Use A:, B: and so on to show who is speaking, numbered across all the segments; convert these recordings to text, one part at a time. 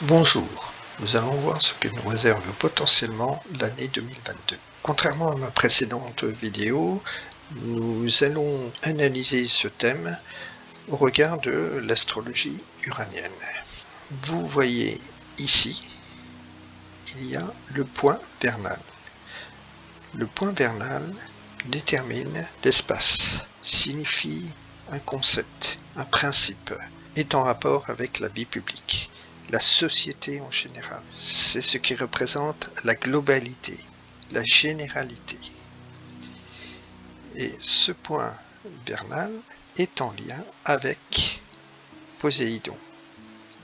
A: Bonjour, nous allons voir ce que nous réserve potentiellement l'année 2022. Contrairement à ma précédente vidéo, nous allons analyser ce thème au regard de l'astrologie uranienne. Vous voyez ici, il y a le point vernal. Le point vernal détermine l'espace, signifie un concept, un principe, est en rapport avec la vie publique, la société en général. C'est ce qui représente la globalité, la généralité. Et ce point vernal est en lien avec Poséidon,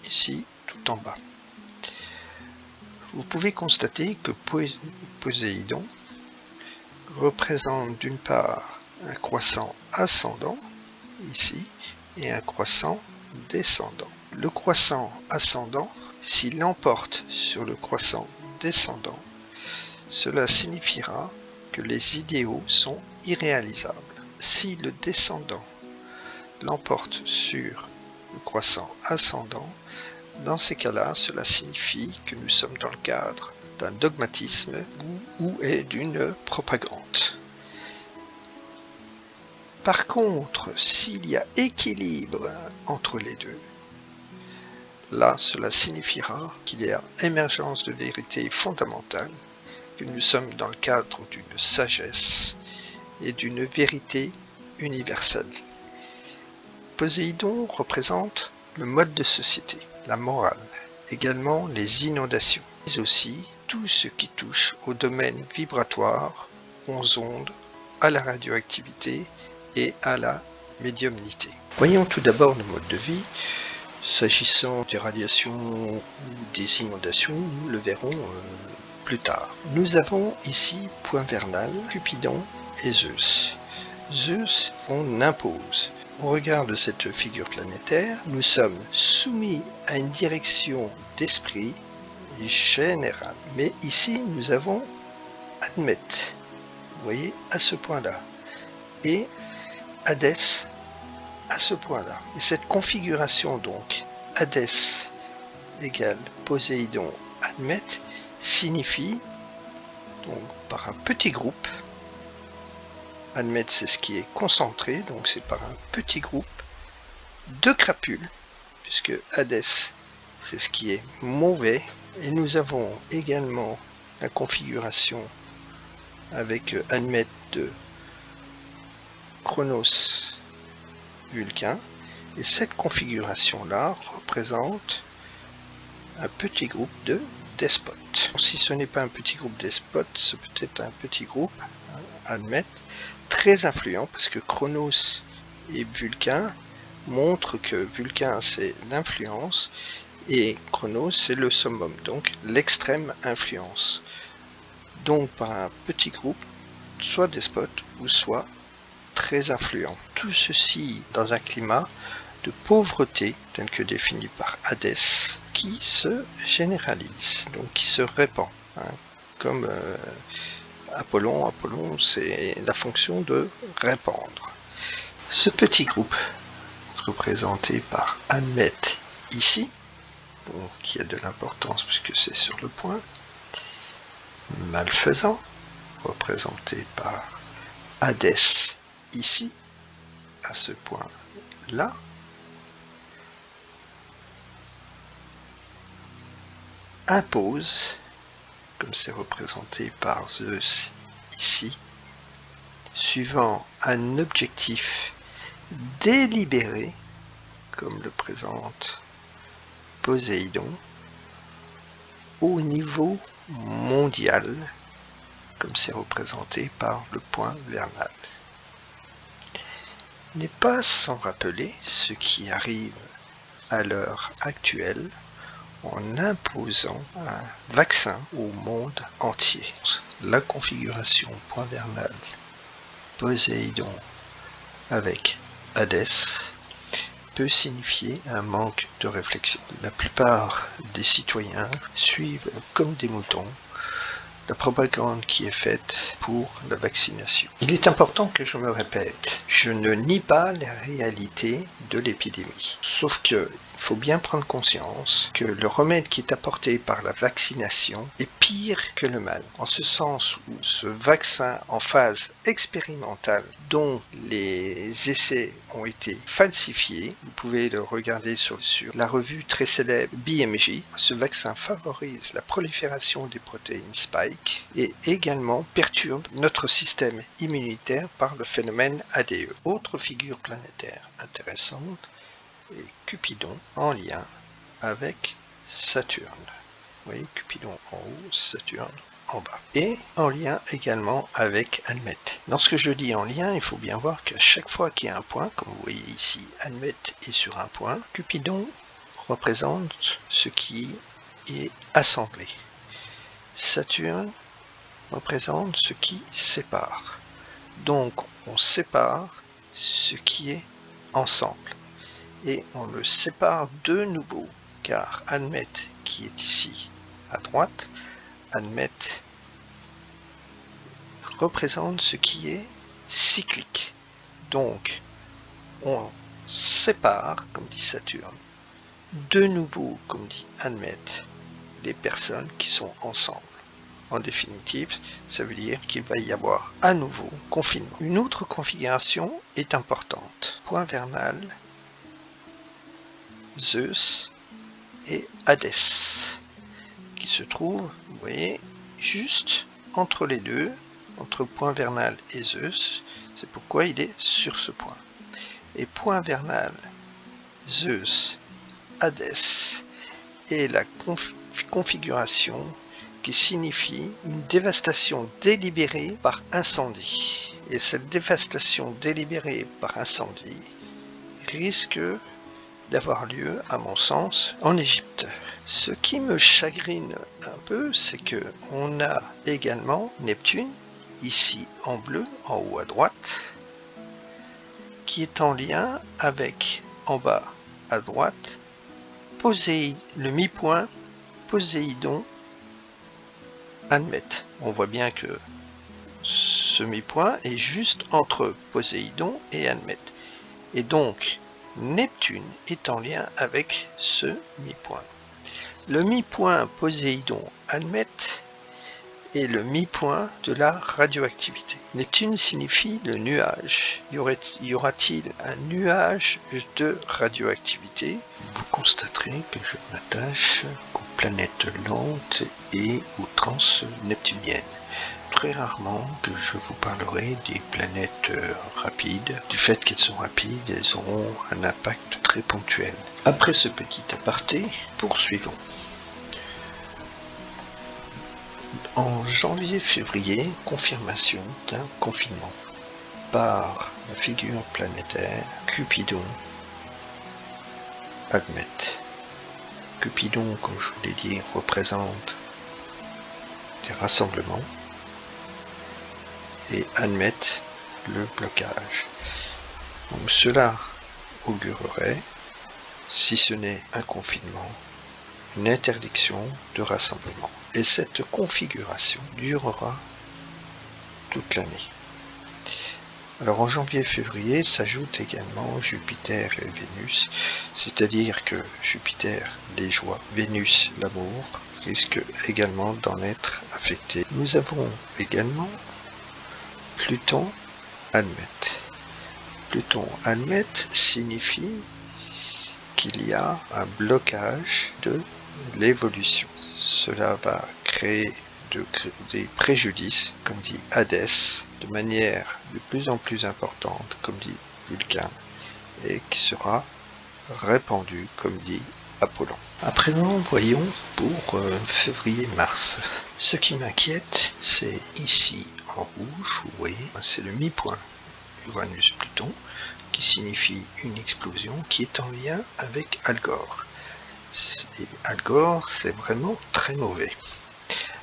A: ici tout en bas. Vous pouvez constater que Poséidon représente d'une part un croissant ascendant, ici, et un croissant descendant. Le croissant ascendant, s'il l'emporte sur le croissant descendant, cela signifiera que les idéaux sont irréalisables. Si le descendant l'emporte sur le croissant ascendant, dans ces cas-là, cela signifie que nous sommes dans le cadre d'un dogmatisme ou est d'une propagande. Par contre, s'il y a équilibre entre les deux, là, cela signifiera qu'il y a émergence de vérité fondamentale, que nous sommes dans le cadre d'une sagesse et d'une vérité universelle. Poséidon représente le mode de société, la morale, également les inondations, mais aussi tout ce qui touche au domaine vibratoire, aux ondes, à la radioactivité et à la médiumnité. Voyons tout d'abord le mode de vie. S'agissant des radiations ou des inondations, nous le verrons plus tard. Nous avons ici point vernal, Cupidon et Zeus. Zeus, on impose. Au regard de cette figure planétaire, nous sommes soumis à une direction d'esprit générale. Mais ici, nous avons Admet, vous voyez, à ce point-là, et Hadès à ce point-là. Et cette configuration, donc, Hadès égale Poséidon Admet, signifie, donc, par un petit groupe, Admet, c'est ce qui est concentré, donc c'est par un petit groupe de crapules, puisque Hadès, c'est ce qui est mauvais, et nous avons également la configuration avec Admet de Chronos Vulcain, et cette configuration-là représente un petit groupe de despotes. Si ce n'est pas un petit groupe despotes, c'est peut-être un petit groupe, Admet, très influent, parce que Chronos et Vulcain montrent que Vulcain c'est l'influence et Chronos c'est le summum, donc l'extrême influence. Donc par un petit groupe, soit despote ou soit très influent. Tout ceci dans un climat de pauvreté tel que défini par Hadès, qui se généralise, donc qui se répand, comme Apollon. Apollon, c'est la fonction de répandre. Ce petit groupe, représenté par Admet ici, donc qui a de l'importance puisque c'est sur le point, malfaisant, représenté par Hadès ici, à ce point-là, impose, comme c'est représenté par Zeus ici, suivant un objectif délibéré, comme le présente Poséidon, au niveau mondial, comme c'est représenté par le point vernal. N'est pas sans rappeler ce qui arrive à l'heure actuelle en imposant un vaccin au monde entier. La configuration point vernal Poséidon avec Hadès peut signifier un manque de réflexion. La plupart des citoyens suivent comme des moutons la propagande qui est faite pour la vaccination. Il est important que je me répète, je ne nie pas la réalité de l'épidémie. Sauf que il faut bien prendre conscience que le remède qui est apporté par la vaccination est pire que le mal. En ce sens où ce vaccin en phase expérimentale dont les essais ont été falsifiés, vous pouvez le regarder sur la revue très célèbre BMJ, ce vaccin favorise la prolifération des protéines spike et également perturbe notre système immunitaire par le phénomène ADE. Autre figure planétaire intéressante, et Cupidon en lien avec Saturne. Vous voyez, Cupidon en haut, Saturne en bas. Et en lien également avec Admète. Lorsque je dis en lien, il faut bien voir qu'à chaque fois qu'il y a un point, comme vous voyez ici, Admète est sur un point, Cupidon représente ce qui est assemblé. Saturne représente ce qui sépare. Donc on sépare ce qui est ensemble. Et on le sépare de nouveau, car Admète qui est ici à droite, Admète représente ce qui est cyclique. Donc on sépare, comme dit Saturne, de nouveau, comme dit Admète, les personnes qui sont ensemble. En définitive, ça veut dire qu'il va y avoir à nouveau confinement. Une autre configuration est importante. Point vernal, Zeus et Hadès, qui se trouvent, vous voyez, juste entre les deux, entre point vernal et Zeus. C'est pourquoi il est sur ce point. Et point vernal, Zeus, Hadès est la configuration qui signifie une dévastation délibérée par incendie. Et cette dévastation délibérée par incendie risque d'avoir lieu, à mon sens, en Égypte. Ce qui me chagrine un peu, c'est que on a également Neptune, ici en bleu, en haut à droite, qui est en lien avec, en bas à droite, le mi-point Poséidon, Admète. On voit bien que ce mi-point est juste entre Poséidon et Admète. Et donc, Neptune est en lien avec ce mi-point. Le mi-point Poséidon-Admète est le mi-point de la radioactivité. Neptune signifie le nuage. Y aura-t-il un nuage de radioactivité? Vous constaterez que je m'attache aux planètes lentes et aux transneptuniennes. Très rarement que je vous parlerai des planètes rapides. Du fait qu'elles sont rapides, elles auront un impact très ponctuel. Après ce petit aparté, poursuivons. En janvier-février, confirmation d'un confinement par la figure planétaire Cupidon Admète. Cupidon, comme je vous l'ai dit, représente des rassemblements et Admète le blocage. Donc cela augurerait, si ce n'est un confinement, une interdiction de rassemblement. Et cette configuration durera toute l'année. Alors en janvier-février s'ajoutent également Jupiter et Vénus, c'est-à-dire que Jupiter, les joies, Vénus, l'amour, risque également d'en être affecté. Nous avons également Pluton Admète. Pluton Admète signifie qu'il y a un blocage de l'évolution. Cela va créer des préjudices, comme dit Hadès, de manière de plus en plus importante, comme dit Vulcain, et qui sera répandu, comme dit Apollon. À présent, voyons pour février-mars. Ce qui m'inquiète, c'est ici en rouge, vous voyez, c'est le mi-point Uranus-Pluton, qui signifie une explosion qui est en lien avec Al Gore. Et Al Gore, c'est vraiment très mauvais.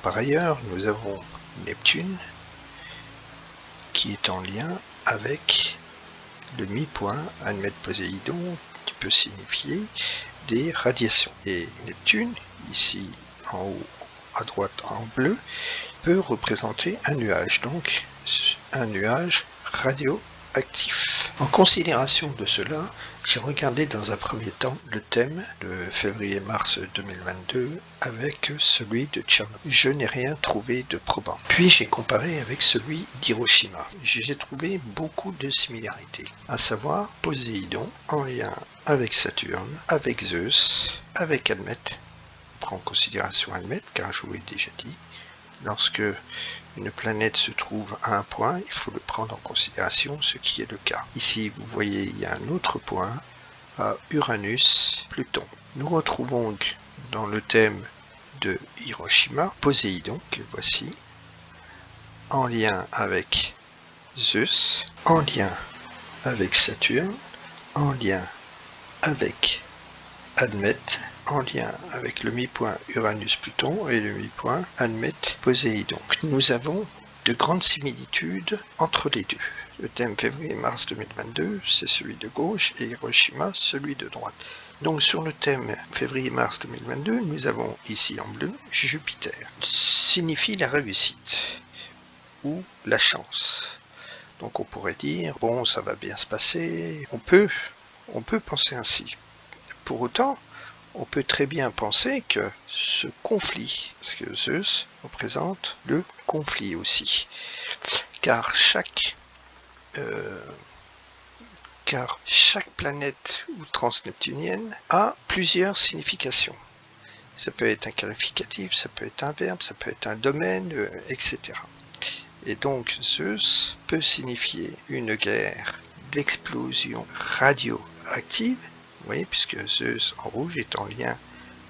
A: Par ailleurs, nous avons Neptune qui est en lien avec le mi-point Admète-Poséidon qui peut signifier des radiations. Et Neptune, ici en haut à droite en bleu peut représenter un nuage, donc un nuage radioactif. En considération de cela, j'ai regardé dans un premier temps le thème de février-mars 2022 avec celui de Tchernobyl. Je n'ai rien trouvé de probant. Puis j'ai comparé avec celui d'Hiroshima. J'ai trouvé beaucoup de similarités, à savoir Poséidon en lien avec Saturne, avec Zeus, avec Admète. On prend en considération Admète car je vous l'ai déjà dit. Lorsque une planète se trouve à un point, il faut le prendre en considération, ce qui est le cas. Ici, vous voyez, il y a un autre point, à Uranus, Pluton. Nous retrouvons dans le thème de Hiroshima, Poséidon, que voici, en lien avec Zeus, en lien avec Saturne, en lien avec Admète, en lien avec le mi-point Uranus-Pluton et le mi-point Admète-Poséidon. Nous avons de grandes similitudes entre les deux. Le thème février-mars 2022, c'est celui de gauche et Hiroshima, celui de droite. Donc sur le thème février-mars 2022, nous avons ici en bleu Jupiter. Signifie la réussite ou la chance. Donc on pourrait dire, bon, ça va bien se passer. On peut penser ainsi. Pour autant, on peut très bien penser que ce conflit, parce que Zeus représente le conflit aussi, car chaque planète ou transneptunienne a plusieurs significations. Ça peut être un qualificatif, ça peut être un verbe, ça peut être un domaine, etc. Et donc Zeus peut signifier une guerre d'explosion radioactive. Vous voyez, puisque Zeus en rouge est en lien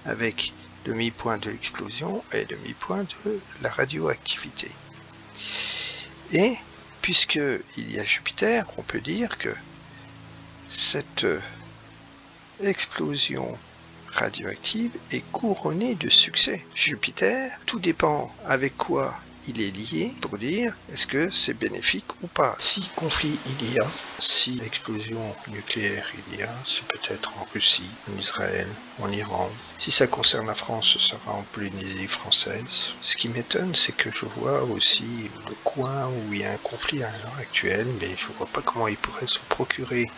A: avec le mi-point de l'explosion et le mi-point de la radioactivité. Et puisqu'il y a Jupiter, on peut dire que cette explosion radioactive est couronnée de succès. Jupiter, tout dépend avec quoi il est lié pour dire est-ce que c'est bénéfique ou pas. Si conflit il y a, si explosion nucléaire il y a, c'est peut-être en Russie, en Israël, en Iran. Si ça concerne la France, ce sera en Polynésie française. Ce qui m'étonne, c'est que je vois aussi le coin où il y a un conflit à l'heure actuelle, mais je ne vois pas comment il pourrait se procurer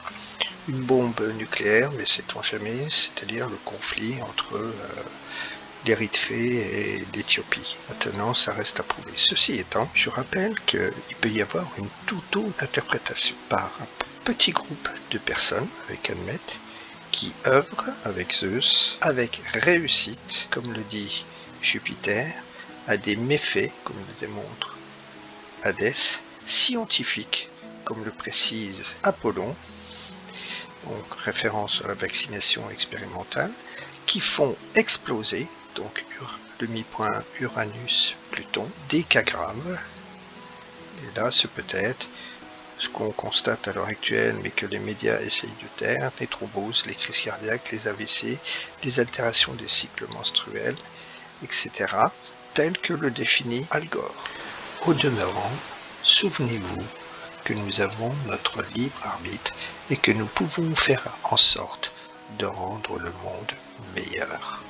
A: une bombe nucléaire, mais sait-on jamais, c'est-à-dire le conflit entre l'Érythrée et l'Éthiopie. Maintenant, ça reste à prouver. Ceci étant, je rappelle qu'il peut y avoir une toute autre interprétation par un petit groupe de personnes, avec Admète, qui œuvrent avec Zeus, avec réussite, comme le dit Jupiter, à des méfaits, comme le démontre Hadès, scientifiques, comme le précise Apollon, donc référence à la vaccination expérimentale, qui font exploser, donc le mi-point Uranus-Pluton, des cas graves. Et là, c'est peut-être ce qu'on constate à l'heure actuelle, mais que les médias essayent de taire, les thromboses, les crises cardiaques, les AVC, les altérations des cycles menstruels, etc., tel que le définit Al Gore. Au demeurant, souvenez-vous que nous avons notre libre arbitre et que nous pouvons faire en sorte de rendre le monde meilleur.